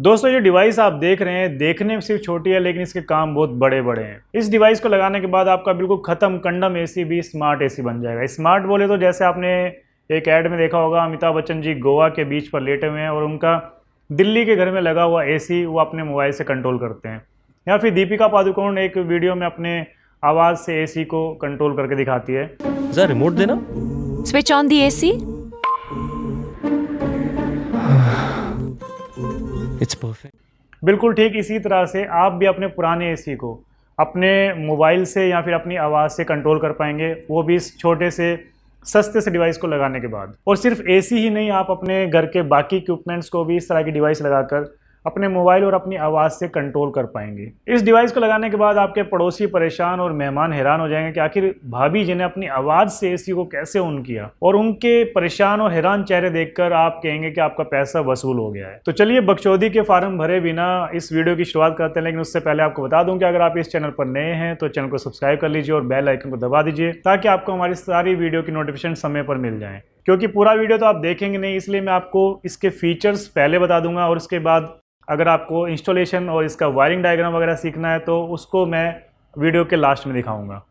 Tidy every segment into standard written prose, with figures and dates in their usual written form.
दोस्तों ये डिवाइस आप देख रहे हैं, देखने में सिर्फ छोटी है लेकिन इसके काम बहुत बड़े बड़े हैं। इस डिवाइस को लगाने के बाद आपका बिल्कुल खत्म कंडम एसी भी स्मार्ट एसी बन जाएगा। स्मार्ट बोले तो जैसे आपने एक ऐड में देखा होगा, अमिताभ बच्चन जी गोवा के बीच पर लेटे हुए हैं और उनका दिल्ली के घर में लगा हुआ एसी वो अपने मोबाइल से कंट्रोल करते हैं। या फिर दीपिका पादुकोण एक वीडियो में अपने आवाज़ से एसी को कंट्रोल करके दिखाती है। जरा रिमोट देना। Switch on the AC. It's perfect. बिल्कुल ठीक इसी तरह से आप भी अपने पुराने एसी को अपने मोबाइल से या फिर अपनी आवाज़ से कंट्रोल कर पाएंगे, वो भी इस छोटे से सस्ते से डिवाइस को लगाने के बाद। और सिर्फ एसी ही नहीं, आप अपने घर के बाकी इक्विपमेंट्स को भी इस तरह की डिवाइस लगाकर अपने मोबाइल और अपनी आवाज़ से कंट्रोल कर पाएंगे। इस डिवाइस को लगाने के बाद आपके पड़ोसी परेशान और मेहमान हैरान हो जाएंगे कि आखिर भाभी जी ने अपनी आवाज़ से एसी को कैसे ऑन किया, और उनके परेशान और हैरान चेहरे देखकर आप कहेंगे कि आपका पैसा वसूल हो गया है। तो चलिए बकचोदी के फार्म भरे बिना इस वीडियो की शुरुआत करते हैं, लेकिन उससे पहले आपको बता दूं कि अगर आप इस चैनल पर नए हैं तो चैनल को सब्सक्राइब कर लीजिए और बेल आइकन को दबा दीजिए ताकि आपको हमारी सारी वीडियो की नोटिफिकेशन समय पर मिल जाए। क्योंकि पूरा वीडियो तो आप देखेंगे नहीं, इसलिए मैं आपको इसके फीचर्स पहले बता दूंगा और उसके बाद अगर आपको इंस्टॉलेशन और इसका वायरिंग डायग्राम वगैरह सीखना है तो उसको मैं वीडियो के लास्ट में दिखाऊंगा।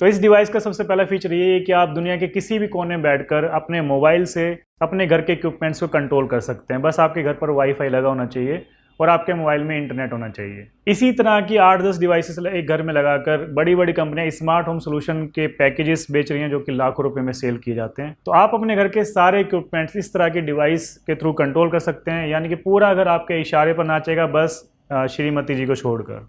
तो इस डिवाइस का सबसे पहला फीचर ये है कि आप दुनिया के किसी भी कोने में बैठकर अपने मोबाइल से अपने घर के इक्विपमेंट्स को कंट्रोल कर सकते हैं। बस आपके घर पर वाईफाई लगा होना चाहिए और आपके मोबाइल में इंटरनेट होना चाहिए। इसी तरह की 8-10 डिवाइसेस एक घर में लगाकर बड़ी बड़ी कंपनियां स्मार्ट होम सोल्यूशन के पैकेजेस बेच रही हैं जो कि लाखों रुपए में सेल किए जाते हैं। तो आप अपने घर के सारे इक्विपमेंट्स इस तरह की डिवाइस के थ्रू कंट्रोल कर सकते हैं, यानी कि पूरा घर आपके इशारे पर नाचेगा, बस श्रीमती जी को छोड़कर।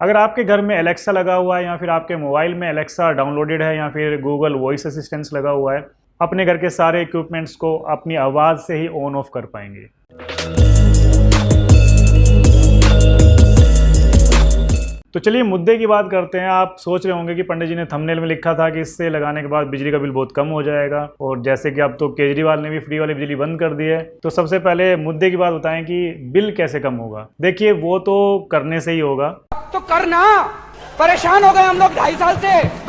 अगर आपके घर में एलेक्सा लगा हुआ है या फिर आपके मोबाइल में एलेक्सा डाउनलोडेड है या फिर गूगल वॉइस असिस्टेंट लगा हुआ है, अपने घर के सारे इक्विपमेंट्स को अपनी आवाज़ से ही ऑन ऑफ कर पाएंगे। तो चलिए मुद्दे की बात करते हैं। आप सोच रहे होंगे कि पंडित जी ने थंबनेल में लिखा था कि इससे लगाने के बाद बिजली का बिल बहुत कम हो जाएगा, और जैसे कि अब तो केजरीवाल ने भी फ्री वाली बिजली बंद कर दी है। तो सबसे पहले मुद्दे की बात बताएं कि बिल कैसे कम होगा। देखिए वो तो करने से ही होगा। तो करना, परेशान हो गए हम लोग 2.5 साल से।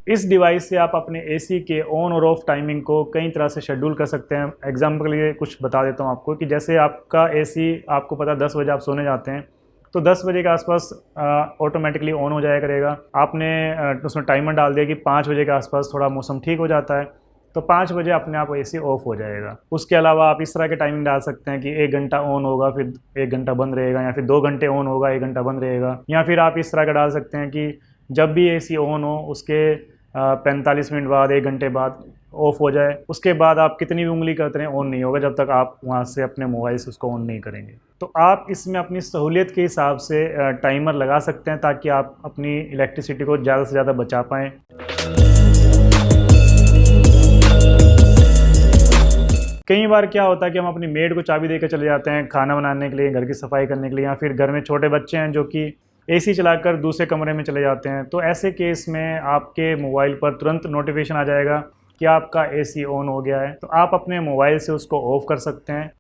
इस डिवाइस से आप अपने एसी के ऑन और ऑफ टाइमिंग को कई तरह से शेड्यूल कर सकते हैं। एग्जाम्पल के लिए कुछ बता देता हूँ आपको कि जैसे आपका एसी, आपको पता है 10 बजे आप सोने जाते हैं तो 10 बजे के आसपास ऑटोमेटिकली ऑन हो जाया करेगा। आपने उसमें टाइमर डाल दिया कि 5 बजे के आसपास थोड़ा मौसम ठीक हो जाता है तो 5 बजे अपने आप एसी ऑफ हो जाएगा। उसके अलावा आप इस तरह के टाइमिंग डाल सकते हैं कि 1 घंटा ऑन होगा फिर 1 घंटा बंद रहेगा, या फिर 2 घंटे ऑन होगा 1 घंटा बंद रहेगा। या फिर आप इस तरह का डाल सकते हैं कि जब भी एसी ऑन हो उसके 45 मिनट बाद 1 घंटे बाद ऑफ हो जाए। उसके बाद आप कितनी भी उंगली करते रहें ऑन नहीं होगा जब तक आप वहाँ से अपने मोबाइल से उसको ऑन नहीं करेंगे। तो आप इसमें अपनी सहूलियत के हिसाब से टाइमर लगा सकते हैं ताकि आप अपनी इलेक्ट्रिसिटी को ज़्यादा से ज़्यादा बचा पाएँ। कई बार क्या होता है कि हम अपनी मेड को चाबी देकर चले जाते हैं खाना बनाने के लिए, घर की सफाई करने के लिए, या फिर घर में छोटे बच्चे हैं जो कि एसी चलाकर दूसरे कमरे में चले जाते हैं। तो ऐसे केस में आपके मोबाइल पर तुरंत नोटिफिकेशन आ जाएगा कि आपका एसी ऑन हो गया है। तो आप अपने मोबाइल से उसको ऑफ कर सकते हैं।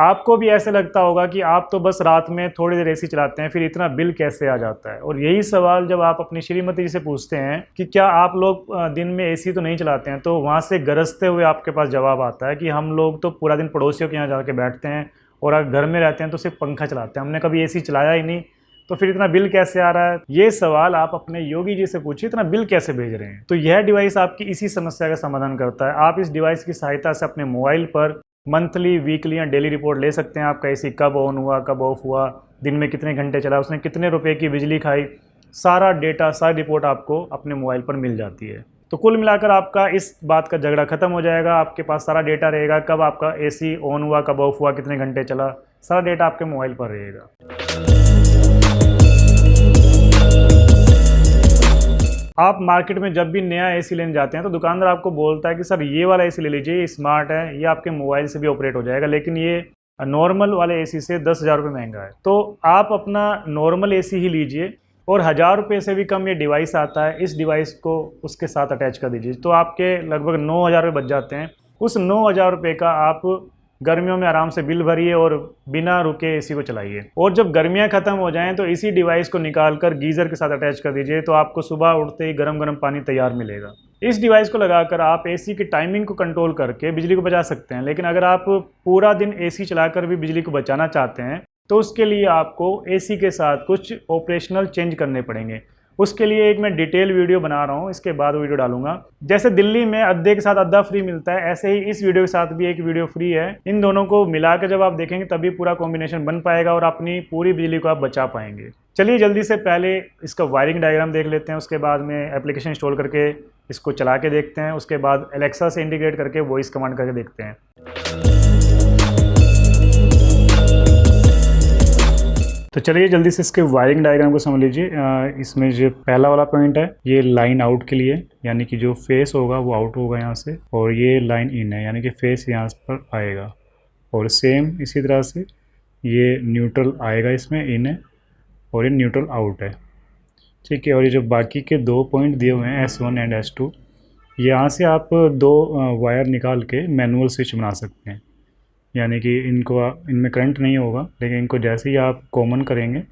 आपको भी ऐसे लगता होगा कि आप तो बस रात में थोड़ी देर एसी चलाते हैं, फिर इतना बिल कैसे आ जाता है। और यही सवाल जब आप अपनी श्रीमती जी से पूछते हैं कि क्या आप लोग दिन में एसी तो नहीं चलाते हैं, तो वहाँ से गरजते हुए आपके पास जवाब आता है कि हम लोग तो पूरा दिन पड़ोसियों के यहाँ जाके बैठते हैं और अगर घर में रहते हैं तो सिर्फ पंखा चलाते हैं, हमने कभी एसी चलाया ही नहीं, तो फिर इतना बिल कैसे आ रहा है। ये सवाल आप अपने योगी जी से पूछिए, इतना बिल कैसे भेज रहे हैं। तो यह डिवाइस आपकी इसी समस्या का समाधान करता है। आप इस डिवाइस की सहायता से अपने मोबाइल पर मंथली, वीकली या डेली रिपोर्ट ले सकते हैं। आपका एसी कब ऑन हुआ, कब ऑफ हुआ, दिन में कितने घंटे चला, उसने कितने रुपए की बिजली खाई, सारा डेटा, सारी रिपोर्ट आपको अपने मोबाइल पर मिल जाती है। तो कुल मिलाकर आपका इस बात का झगड़ा खत्म हो जाएगा। आपके पास सारा डेटा रहेगा, कब आपका एसी ऑन हुआ, कब ऑफ हुआ, कितने घंटे चला, सारा डेटा आपके मोबाइल पर रहेगा। आप मार्केट में जब भी नया एसी लेने जाते हैं तो दुकानदार आपको बोलता है कि सर ये वाला एसी ले लीजिए, ये स्मार्ट है, ये आपके मोबाइल से भी ऑपरेट हो जाएगा, लेकिन ये नॉर्मल वाले एसी से 10,000 रुपये महंगा है। तो आप अपना नॉर्मल एसी ही लीजिए और 1000 रुपये से भी कम ये डिवाइस आता है, इस डिवाइस को उसके साथ अटैच कर दीजिए तो आपके लगभग 9,000 रुपये बच जाते हैं। उस 9,000 रुपये का आप गर्मियों में आराम से बिल भरिए और बिना रुके एसी को चलाइए। और जब गर्मियां खत्म हो जाएं तो इसी डिवाइस को निकाल कर गीज़र के साथ अटैच कर दीजिए, तो आपको सुबह उठते ही गरम गरम पानी तैयार मिलेगा। इस डिवाइस को लगाकर आप एसी की टाइमिंग को कंट्रोल करके बिजली को बचा सकते हैं। लेकिन अगर आप पूरा दिन एसी चलाकर भी बिजली को बचाना चाहते हैं तो उसके लिए आपको एसी के साथ कुछ ऑपरेशनल चेंज करने पड़ेंगे। उसके लिए एक मैं डिटेल वीडियो बना रहा हूँ, इसके बाद वीडियो डालूंगा। जैसे दिल्ली में अद्धे के साथ अद्धा फ्री मिलता है, ऐसे ही इस वीडियो के साथ भी एक वीडियो फ्री है। इन दोनों को मिला के जब आप देखेंगे तभी पूरा कॉम्बिनेशन बन पाएगा और अपनी पूरी बिजली को आप बचा पाएंगे। चलिए जल्दी से पहले इसका वायरिंग डायग्राम देख लेते हैं, उसके बाद में एप्लीकेशन इंस्टॉल करके इसको चला के देखते हैं, उसके बाद एलेक्सा से इंटीग्रेट करके वॉइस कमांड करके देखते हैं। तो चलिए जल्दी से इसके वायरिंग डायग्राम को समझ लीजिए। इसमें जो पहला वाला पॉइंट है ये लाइन आउट के लिए, यानी कि जो फेस होगा वो आउट होगा यहाँ से, और ये लाइन इन है यानी कि फेस यहाँ पर आएगा। और सेम इसी तरह से ये न्यूट्रल आएगा, इसमें इन है, और ये न्यूट्रल आउट है। ठीक है, और ये जो बाकी के दो पॉइंट दिए हुए हैं S1 एंड S2, यहाँ से आप दो वायर निकाल के मैनुअल स्विच बना सकते हैं, यानी कि इनमें करंट नहीं होगा, लेकिन इनको जैसे ही आप कॉमन करेंगे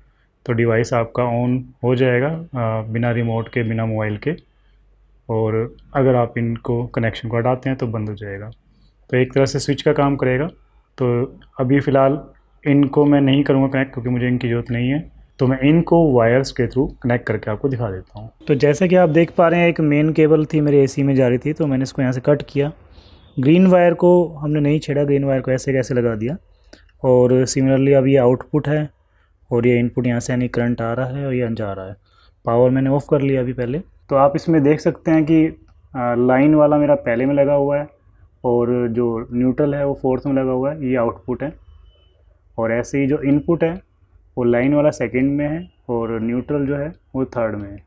तो डिवाइस आपका ऑन हो जाएगा बिना रिमोट के, बिना मोबाइल के। और अगर आप इनको कनेक्शन को हटाते हैं तो बंद हो जाएगा। तो एक तरह से स्विच का काम करेगा। तो अभी फ़िलहाल इनको मैं नहीं करूँगा कनेक्ट, क्योंकि मुझे इनकी ज़रूरत नहीं है। तो मैं इनको वायर्स के थ्रू कनेक्ट करके आपको दिखा देता हूँ। तो जैसे कि आप देख पा रहे हैं, एक मेन केबल थी मेरे एसी में जा रही थी, तो मैंने इसको यहाँ से कट किया। ग्रीन वायर को हमने नहीं छेड़ा, ग्रीन वायर को ऐसे कैसे लगा दिया। और सिमिलरली अब ये आउटपुट है और ये इनपुट, यहाँ से यानी करंट आ रहा है और ये जा रहा है। पावर मैंने ऑफ़ कर लिया अभी पहले। तो आप इसमें देख सकते हैं कि लाइन वाला मेरा पहले में लगा हुआ है और जो न्यूट्रल है वो फोर्थ में लगा हुआ है, ये आउटपुट है। और ऐसे ही जो इनपुट है वो लाइन वाला सेकंड में है और न्यूट्रल जो है वो थर्ड में है।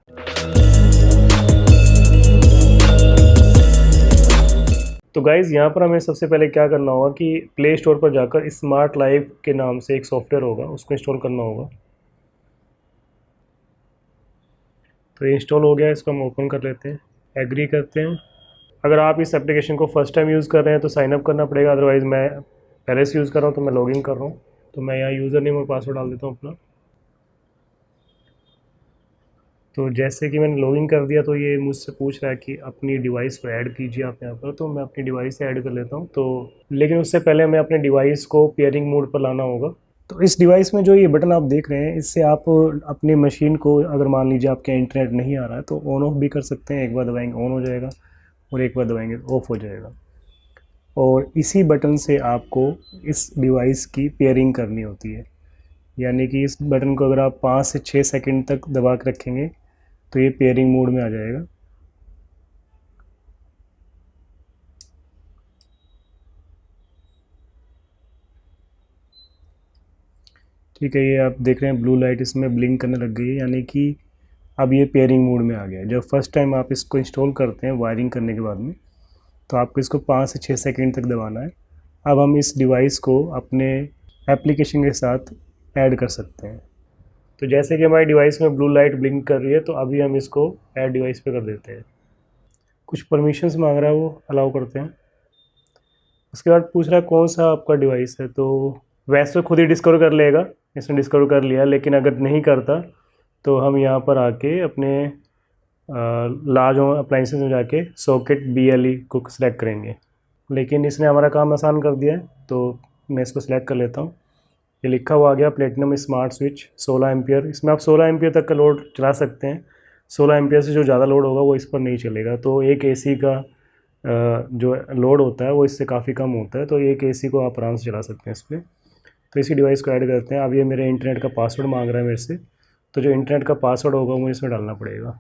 तो गाइज़ यहाँ पर हमें सबसे पहले क्या करना होगा कि प्ले स्टोर पर जाकर स्मार्ट लाइफ के नाम से एक सॉफ्टवेयर होगा, उसको इंस्टॉल करना होगा। तो ये इंस्टॉल हो गया, इसको हम ओपन कर लेते हैं, एग्री करते हैं। अगर आप इस एप्लीकेशन को फर्स्ट टाइम यूज़ कर रहे हैं तो साइन अप करना पड़ेगा, अदरवाइज़ मैं पहले से यूज़ कर रहा हूँ तो मैं लॉगिन कर रहा हूँ। तो मैं यहाँ यूज़र नेम और पासवर्ड डाल देता हूँ अपना। तो जैसे कि मैंने लॉगिन कर दिया तो ये मुझसे पूछ रहा है कि अपनी डिवाइस को ऐड कीजिए आप यहाँ पर। तो मैं अपनी डिवाइस से ऐड कर लेता हूँ। तो लेकिन उससे पहले हमें अपने डिवाइस को पेयरिंग मोड पर लाना होगा। तो इस डिवाइस में जो ये बटन आप देख रहे हैं, इससे आप अपनी मशीन को, अगर मान लीजिए आपके इंटरनेट नहीं आ रहा है तो ऑन ऑफ भी कर सकते हैं। एक बार दबाएंगे ऑन हो जाएगा और एक बार दबाएंगे ऑफ हो जाएगा। और इसी बटन से आपको इस डिवाइस की पेयरिंग करनी होती है, यानी कि इस बटन को अगर आप 5 से 6 सेकंड तक दबा के रखेंगे तो ये पेयरिंग मोड में आ जाएगा। ठीक है, ये आप देख रहे हैं ब्लू लाइट इसमें ब्लिंक करने लग गई है, यानी कि अब ये पेयरिंग मोड में आ गया है। जब फर्स्ट टाइम आप इसको इंस्टॉल करते हैं वायरिंग करने के बाद में, तो आपको इसको 5 से 6 सेकंड तक दबाना है। अब हम इस डिवाइस को अपने एप्लीकेशन के साथ ऐड कर सकते हैं। तो जैसे कि हमारी डिवाइस में ब्लू लाइट ब्लिंक कर रही है, तो अभी हम इसको ऐड डिवाइस पे कर देते हैं। कुछ परमिशंस मांग रहा है, वो अलाउ करते हैं। उसके बाद पूछ रहा है कौन सा आपका डिवाइस है। तो वैसे खुद ही डिस्कवर कर लेगा, इसने डिस्कवर कर लिया। लेकिन अगर नहीं करता तो हम यहाँ पर आके अपने लार्ज अप्लाइंसेस में जाके सॉकेट BLE को सिलेक्ट करेंगे। लेकिन इसने हमारा काम आसान कर दिया है, तो मैं इसको सिलेक्ट कर लेता हूँ। ये लिखा हुआ आ गया प्लेटिनम स्मार्ट स्विच 16 एम्पियर। इसमें आप 16 एम्पियर तक का लोड चला सकते हैं। 16 एम्पियर से जो ज़्यादा लोड होगा वो इस पर नहीं चलेगा। तो एक AC का जो लोड होता है वो इससे काफ़ी कम होता है, तो एक AC को आप आराम से चला सकते हैं इस पर। तो इसी डिवाइस को ऐड करते हैं। अब ये मेरे इंटरनेट का पासवर्ड मांग रहा है मेरे से, तो जो इंटरनेट का पासवर्ड होगा वो इसमें डालना पड़ेगा।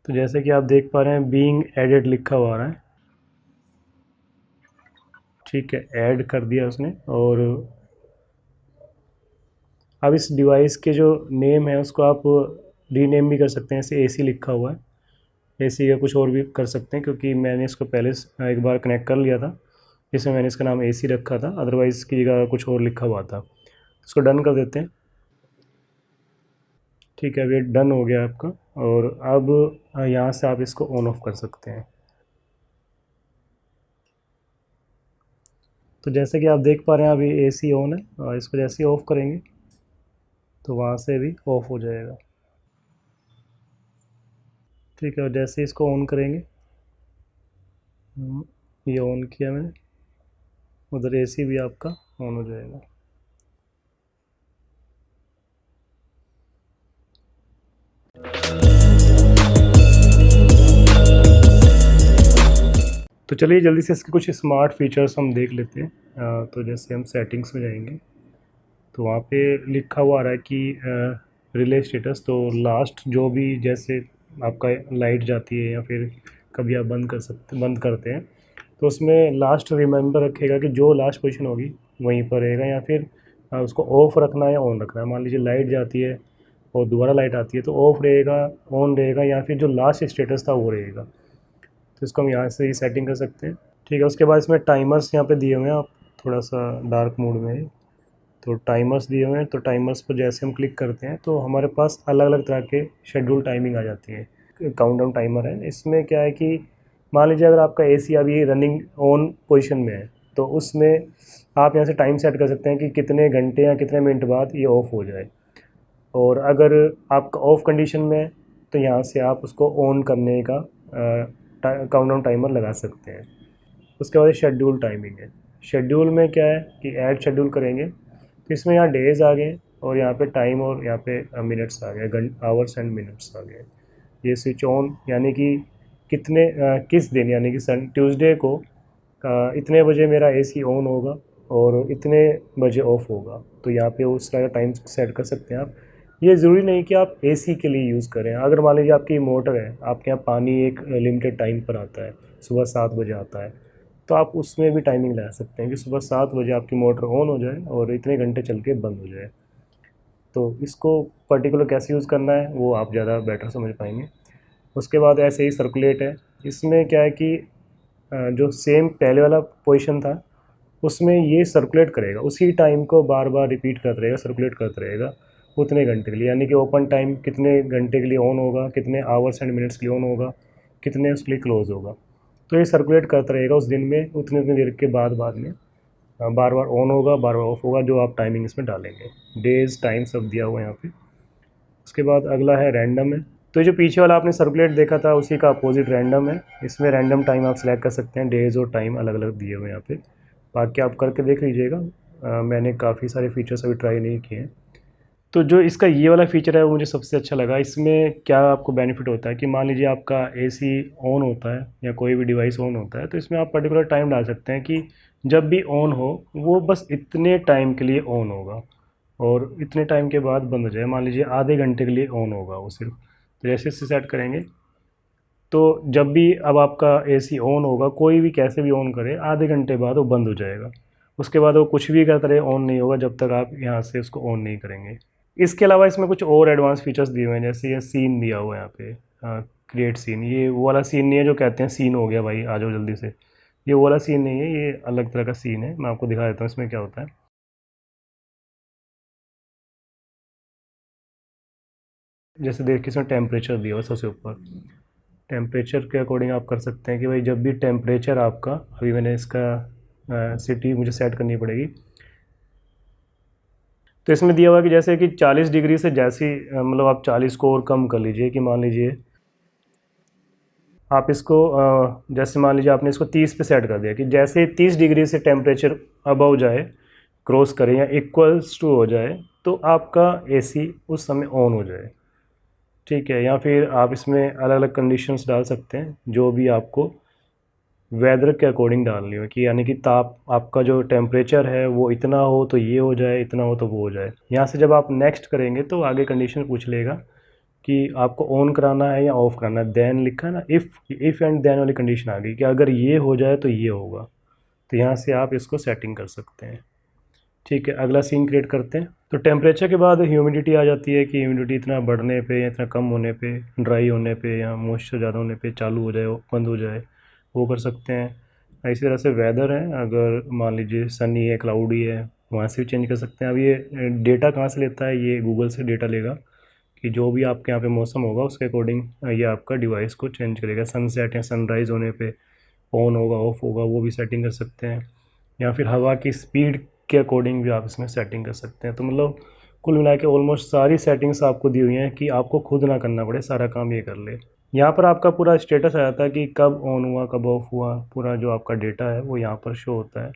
तो जैसे कि आप देख पा रहे हैं बीइंग एडेड लिखा हुआ आ रहा है। ठीक है, ऐड कर दिया उसने। और अब इस डिवाइस के जो नेम है उसको आप रीनेम भी कर सकते हैं। ऐसे AC लिखा हुआ है, AC का कुछ और भी कर सकते हैं, क्योंकि मैंने इसको पहले एक बार कनेक्ट कर लिया था जिसमें मैंने इसका नाम AC रखा था, अदरवाइज़ इसकी जगह कुछ और लिखा हुआ था। इसको डन कर देते हैं। ठीक है, अब ये डन हो गया आपका। और अब यहाँ से आप इसको ऑन ऑफ कर सकते हैं। तो जैसे कि आप देख पा रहे हैं अभी एसी ऑन है, और इसको जैसे ही ऑफ़ करेंगे तो वहाँ से भी ऑफ़ हो जाएगा। ठीक है, और जैसे ही इसको ऑन करेंगे, ये ऑन किया मैंने, उधर एसी भी आपका ऑन हो जाएगा। तो चलिए जल्दी से इसके कुछ स्मार्ट फीचर्स हम देख लेते हैं। तो जैसे हम सेटिंग्स में जाएंगे तो वहाँ पे लिखा हुआ आ रहा है कि रिले स्टेटस। तो लास्ट जो भी जैसे आपका लाइट जाती है या फिर कभी आप बंद करते हैं तो उसमें लास्ट रिमाइंडर रखेगा कि जो लास्ट पोजीशन होगी वहीं पर रहेगा, या फिर उसको ऑफ रखना है या ऑन रखना है। मान लीजिए लाइट जाती है और दोबारा लाइट आती है तो ऑफ रहेगा, ऑन रहेगा, या फिर जो लास्ट स्टेटस था वो रहेगा। तो इसको हम यहाँ से ही सेटिंग कर सकते हैं। ठीक है, उसके बाद इसमें टाइमर्स यहाँ पे दिए हुए हैं। आप थोड़ा सा डार्क मोड में है तो टाइमर्स दिए हुए हैं, तो टाइमर्स पर जैसे हम क्लिक करते हैं तो हमारे पास अलग अलग तरह के शेड्यूल टाइमिंग आ जाती है। काउंटडाउन टाइमर है, इसमें क्या है कि मान लीजिए अगर आपका एसी अभी रनिंग ऑन पोजीशन में है तो उसमें आप यहाँ से टाइम सेट कर सकते हैं कि कितने घंटे या कितने मिनट बाद ये ऑफ़ हो जाए। और अगर आपका ऑफ कंडीशन में है तो यहाँ से आप उसको ऑन करने का काउंटडाउन टाइमर लगा सकते हैं। उसके बाद शेड्यूल टाइमिंग है। शेड्यूल में क्या है कि ऐड शेड्यूल करेंगे तो इसमें यहाँ डेज़ आ गए और यहाँ पे टाइम और यहाँ पे मिनट्स आ गए, आवर्स एंड मिनट्स आ गए। ये स्विच ऑन यानी कि कितने किस दिन, यानी कि ट्यूसडे को इतने बजे मेरा एसी ऑन होगा और इतने बजे ऑफ़ होगा। तो यहाँ पे उस तरह का टाइम सेट कर सकते हैं आप। ये ज़रूरी नहीं कि आप एसी के लिए यूज़ करें। अगर मान लीजिए आपकी मोटर है, आपके यहाँ पानी एक लिमिटेड टाइम पर आता है, सुबह 7 बजे आता है, तो आप उसमें भी टाइमिंग लगा सकते हैं कि सुबह 7 बजे आपकी मोटर ऑन हो जाए और इतने घंटे चल के बंद हो जाए। तो इसको पर्टिकुलर कैसे यूज़ करना है वो आप ज़्यादा बेटर समझ पाएंगे। उसके बाद ऐसे ही सर्कुलेट है। इसमें क्या है कि जो सेम पहले वाला पोजीशन था उसमें ये सर्कुलेट करेगा, उसी टाइम को बार बार रिपीट करता रहेगा, सर्कुलेट करता रहेगा उतने घंटे के लिए। यानी कि ओपन टाइम कितने घंटे के लिए ऑन होगा, कितने आवर्स एंड मिनट्स के लिए ऑन होगा, कितने उसके लिए क्लोज़ होगा। तो ये सर्कुलेट करता रहेगा उस दिन में उतने उतने देर के बाद में बार बार ऑन होगा, बार बार ऑफ होगा, जो आप टाइमिंग इसमें डालेंगे। डेज़ टाइम सब दिया हुआ है यहाँ पे। उसके बाद अगला है रैंडम है। तो जो पीछे वाला आपने सर्कुलेट देखा था उसी का अपोजिट रैंडम है। इसमें रैंडम टाइम आप सेलेक्ट कर सकते हैं, डेज़ और टाइम अलग अलग दिए हुए हैं यहाँ पे। बाकी आप करके देख लीजिएगा। मैंने काफ़ी सारे फीचर्स अभी ट्राई नहीं किए हैं। तो जो इसका ये वाला फ़ीचर है वो मुझे सबसे अच्छा लगा। इसमें क्या आपको बेनिफिट होता है कि मान लीजिए आपका एसी ऑन होता है या कोई भी डिवाइस ऑन होता है तो इसमें आप पर्टिकुलर टाइम डाल सकते हैं कि जब भी ऑन हो वो बस इतने टाइम के लिए ऑन होगा और इतने टाइम के बाद बंद हो जाए। मान लीजिए आधे घंटे के लिए ऑन होगा वो सिर्फ। तो जैसे इससे सेट करेंगे तो जब भी अब आपका एसी ऑन होगा, कोई भी कैसे भी ऑन करे, आधे घंटे बाद वो बंद हो जाएगा। उसके बाद वो कुछ भी करते रहे ऑन नहीं होगा जब तक आप यहाँ से उसको ऑन नहीं करेंगे। इसके अलावा इसमें कुछ और एडवांस फीचर्स दिए हुए हैं, जैसे ये सीन दिया हुआ है यहाँ पे, क्रिएट सीन। ये वो वाला सीन नहीं है जो कहते हैं सीन हो गया भाई आ जाओ जल्दी से, ये वो वाला सीन नहीं है, ये अलग तरह का सीन है। मैं आपको दिखा देता हूँ इसमें क्या होता है। जैसे देखिए इसमें टेम्परेचर दिया हुआ है सबसे ऊपर। टेम्परेचर के अकॉर्डिंग आप कर सकते हैं कि भाई जब भी टेम्परेचर आपका, अभी मैंने इसका सिटी मुझे सेट करनी पड़ेगी। तो इसमें दिया हुआ है कि जैसे कि 40 डिग्री से जैसी मतलब आप 40 को और कम कर लीजिए कि मान लीजिए आप इसको जैसे मान लीजिए आपने इसको 30 पे सेट कर दिया कि जैसे 30 डिग्री से टेम्परेचर अबव जाए, क्रॉस करें या इक्वल्स टू हो जाए तो आपका एसी उस समय ऑन हो जाए। ठीक है, या फिर आप इसमें अलग अलग कंडीशंस डाल सकते हैं जो भी आपको वेदर के अकॉर्डिंग डालनी हो, कि यानी कि ताप आपका जो टेम्परेचर है वो इतना हो तो ये हो जाए, इतना हो तो वो हो जाए। यहाँ से जब आप नेक्स्ट करेंगे तो आगे कंडीशन पूछ लेगा कि आपको ऑन कराना है या ऑफ़ कराना है। देन लिखा है ना, इफ़ एंड देन वाली कंडीशन आ गई कि अगर ये हो जाए तो ये होगा। तो यहाँ से आप इसको सेटिंग कर सकते हैं। ठीक है, अगला सीन क्रिएट करते हैं। तो टेम्परेचर के बाद ह्यूमिडिटी आ जाती है कि ह्यूमिडिटी इतना बढ़ने पे या इतना कम होने पे, ड्राई होने पे या मॉइस्चर ज़्यादा होने पे चालू हो जाए, बंद हो जाए, वो कर सकते हैं। इसी तरह से वेदर है, अगर मान लीजिए सनी है, क्लाउडी है, वहाँ से भी चेंज कर सकते हैं। अब ये डेटा कहाँ से लेता है, ये गूगल से डेटा लेगा कि जो भी आपके यहाँ पे मौसम होगा उसके अकॉर्डिंग ये आपका डिवाइस को चेंज करेगा। सनसेट या सनराइज़ होने पे ऑन होगा, ऑफ होगा, वो भी सेटिंग कर सकते हैं। या फिर हवा की स्पीड के अकॉर्डिंग भी आप इसमें सेटिंग कर सकते हैं। तो मतलब कुल मिला के ऑलमोस्ट सारी सेटिंग्स आपको दी हुई हैं कि आपको खुद ना करना पड़े, सारा काम ये कर ले। यहाँ पर आपका पूरा स्टेटस आ जाता है कि कब ऑन हुआ कब ऑफ हुआ, पूरा जो आपका डेटा है वो यहाँ पर शो होता है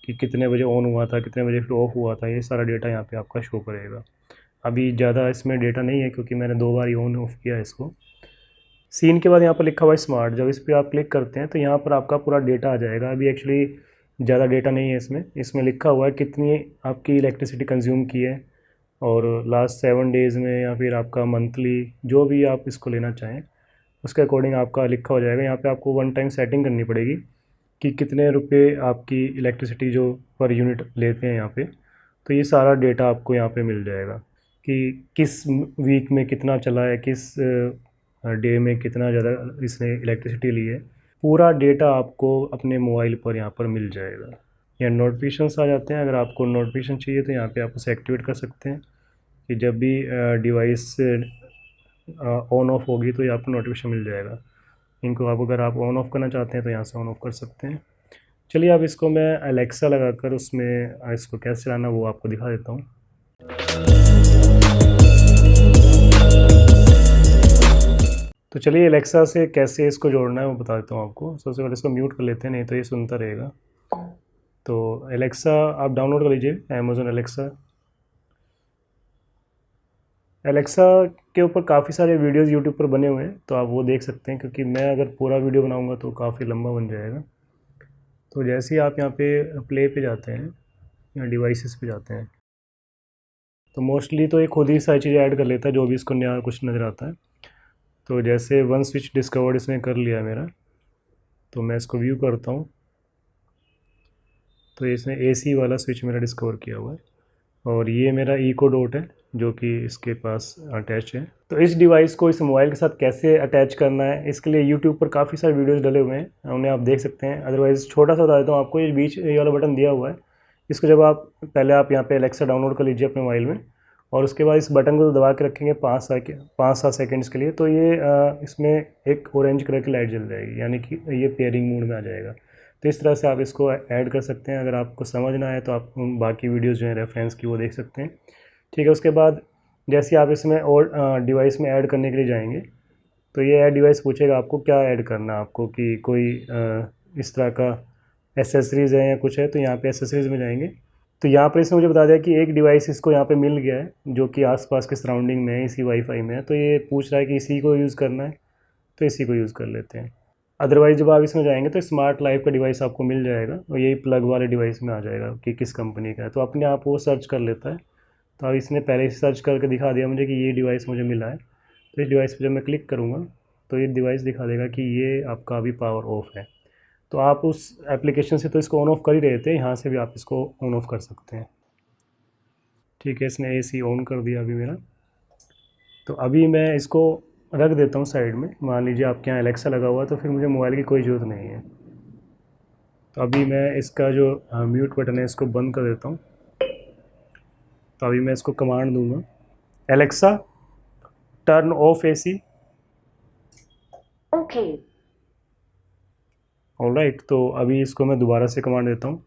कि कितने बजे ऑन हुआ था, कितने बजे फिर ऑफ हुआ था, ये सारा डेटा यहाँ पे आपका शो करेगा। अभी ज़्यादा इसमें डेटा नहीं है क्योंकि मैंने 2 बार ही ऑन ऑफ किया है इसको। सीन के बाद यहाँ पर लिखा हुआ है स्मार्ट, जब इस पर आप क्लिक करते हैं तो यहाँ पर आपका पूरा डेटा आ जाएगा। अभी एक्चुअली ज़्यादा डेटा नहीं है इसमें लिखा हुआ है कितनी आपकी इलेक्ट्रिसिटी कंज्यूम की है और लास्ट 7 डेज़ में या फिर आपका मंथली, जो भी आप इसको लेना चाहें उसके अकॉर्डिंग आपका लिखा हो जाएगा। यहाँ पे आपको वन टाइम सेटिंग करनी पड़ेगी कि कितने रुपए आपकी इलेक्ट्रिसिटी जो पर यूनिट लेते हैं यहाँ पे। तो ये सारा डेटा आपको यहाँ पे मिल जाएगा कि किस वीक में कितना चला है, किस डे में कितना ज़्यादा इसने इलेक्ट्रिसिटी ली है, पूरा डेटा आपको अपने मोबाइल पर यहाँ पर मिल जाएगा। या नोटिफिकेशंस आ जाते हैं, अगर आपको नोटिफिकेशन चाहिए तो यहाँ पे आप उसे एक्टिवेट कर सकते हैं कि जब भी डिवाइस ऑन ऑफ होगी तो ये आपको नोटिफिकेशन मिल जाएगा। इनको आप अगर आप ऑन ऑफ करना चाहते हैं तो यहाँ से ऑन ऑफ कर सकते हैं। चलिए अब इसको मैं अलेक्सा लगाकर उसमें इसको कैसे चलाना वो आपको दिखा देता हूँ। तो चलिए अलेक्सा से कैसे इसको जोड़ना है वो बता देता हूँ आपको। सबसे पहले इसको म्यूट कर लेते हैं, नहीं तो ये सुनता रहेगा। तो अलेक्सा आप डाउनलोड कर लीजिए, अमेज़न अलेक्सा। अलेक्सा के ऊपर काफ़ी सारे वीडियोस यूट्यूब पर बने हुए हैं तो आप वो देख सकते हैं, क्योंकि मैं अगर पूरा वीडियो बनाऊंगा तो काफ़ी लंबा बन जाएगा। तो जैसे ही आप यहाँ पे प्ले पे जाते हैं या डिवाइसेस पे जाते हैं तो मोस्टली तो ये खुद ही सारी चीज़ें ऐड कर लेता है जो भी इसको नया कुछ नज़र आता है। तो जैसे वन स्विच डिस्कवर्ड इसने कर लिया मेरा, तो मैं इसको व्यू करता हूँ तो इसने AC वाला स्विच मेरा डिस्कवर किया हुआ है और ये मेरा इको डॉट है जो कि इसके पास अटैच है। तो इस डिवाइस को इस मोबाइल के साथ कैसे अटैच करना है इसके लिए यूट्यूब पर काफ़ी सारे वीडियोस डले हुए हैं, उन्हें आप देख सकते हैं। अदरवाइज़ छोटा सा बता देता हूँ आपको, ये बीच ये वाला बटन दिया हुआ है, इसको जब आप पहले आप यहाँ पे अलेक्सा डाउनलोड कर लीजिए अपने मोबाइल में और उसके बाद इस बटन को दबा के रखेंगे 5-7 सेकेंड्स के लिए, तो ये इसमें एक ऑरेंज कलर की लाइट जल जाएगी, यानी कि ये पेयरिंग मोड में आ जाएगा। तो इस तरह से आप इसको ऐड कर सकते हैं। अगर आपको समझ ना आए तो आप बाकी वीडियोज़ जो हैं रेफरेंस की वो देख सकते हैं। ठीक है, उसके बाद जैसे आप इसमें और डिवाइस में ऐड करने के लिए जाएंगे तो ये ऐड डिवाइस पूछेगा आपको क्या ऐड करना है आपको, कि कोई इस तरह का एसेसरीज़ है या कुछ है, तो यहाँ पे एसेसरीज़ में जाएंगे। तो यहाँ पर इसने मुझे बता दिया कि एक डिवाइस इसको यहाँ पे मिल गया है जो कि आसपास के सराउंडिंग में है, इसी वाईफाई में है, तो ये पूछ रहा है कि इसी को यूज़ करना है, तो इसी को यूज़ कर लेते हैं। अदरवाइज़ जब आप इसमें जाएंगे तो स्मार्ट लाइफ का डिवाइस आपको मिल जाएगा और यही प्लग वाले डिवाइस में आ जाएगा कि किस कंपनी का है, तो अपने आप वो सर्च कर लेता है। तो अब इसने पहले ही सर्च करके दिखा दिया मुझे कि ये डिवाइस मुझे मिला है। तो इस डिवाइस पे जब मैं क्लिक करूँगा तो ये डिवाइस दिखा देगा कि ये आपका अभी पावर ऑफ है। तो आप उस एप्लीकेशन से तो इसको ऑन ऑफ कर ही रहे थे, यहाँ से भी आप इसको ऑन ऑफ कर सकते हैं। ठीक है, इसने AC ऑन कर दिया अभी मेरा। तो अभी मैं इसको रख देता हूँ साइड में। मान लीजिए आपके यहाँ अलेक्सा लगा हुआ है तो फिर मुझे मोबाइल की कोई ज़रूरत नहीं है। तो अभी मैं इसका जो म्यूट बटन है इसको बंद कर देता हूँ। तो अभी मैं इसको कमांड दूंगा, Alexa turn off AC। Okay. Alright, तो अभी इसको मैं दोबारा से कमांड देता हूँ।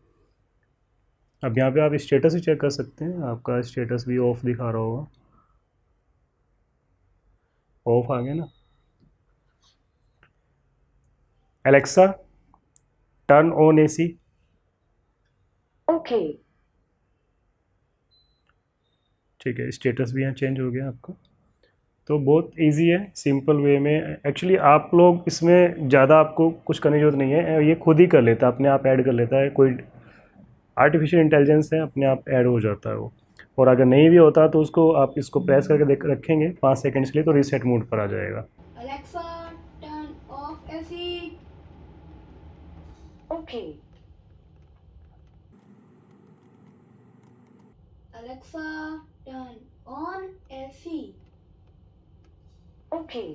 अब यहाँ पे आप स्टेटस भी चेक कर सकते हैं, आपका स्टेटस भी ऑफ दिखा रहा होगा। ऑफ आ गया ना। Alexa turn on AC। Okay. ठीक है, स्टेटस भी यहाँ चेंज हो गया आपका। तो बहुत इजी है, सिंपल वे में। एक्चुअली आप लोग इसमें ज़्यादा आपको कुछ करने की जरूरत नहीं है, ये खुद ही कर लेता है, अपने आप ऐड कर लेता है। कोई आर्टिफिशियल इंटेलिजेंस है, अपने आप ऐड हो जाता है वो। और अगर नहीं भी होता तो उसको आप इसको प्रेस करके रखेंगे 5 सेकंड्स के लिए तो रीसेट मोड पर आ जाएगा। Alexa, turn off AC. Okay. Alexa, turn on AC. Okay.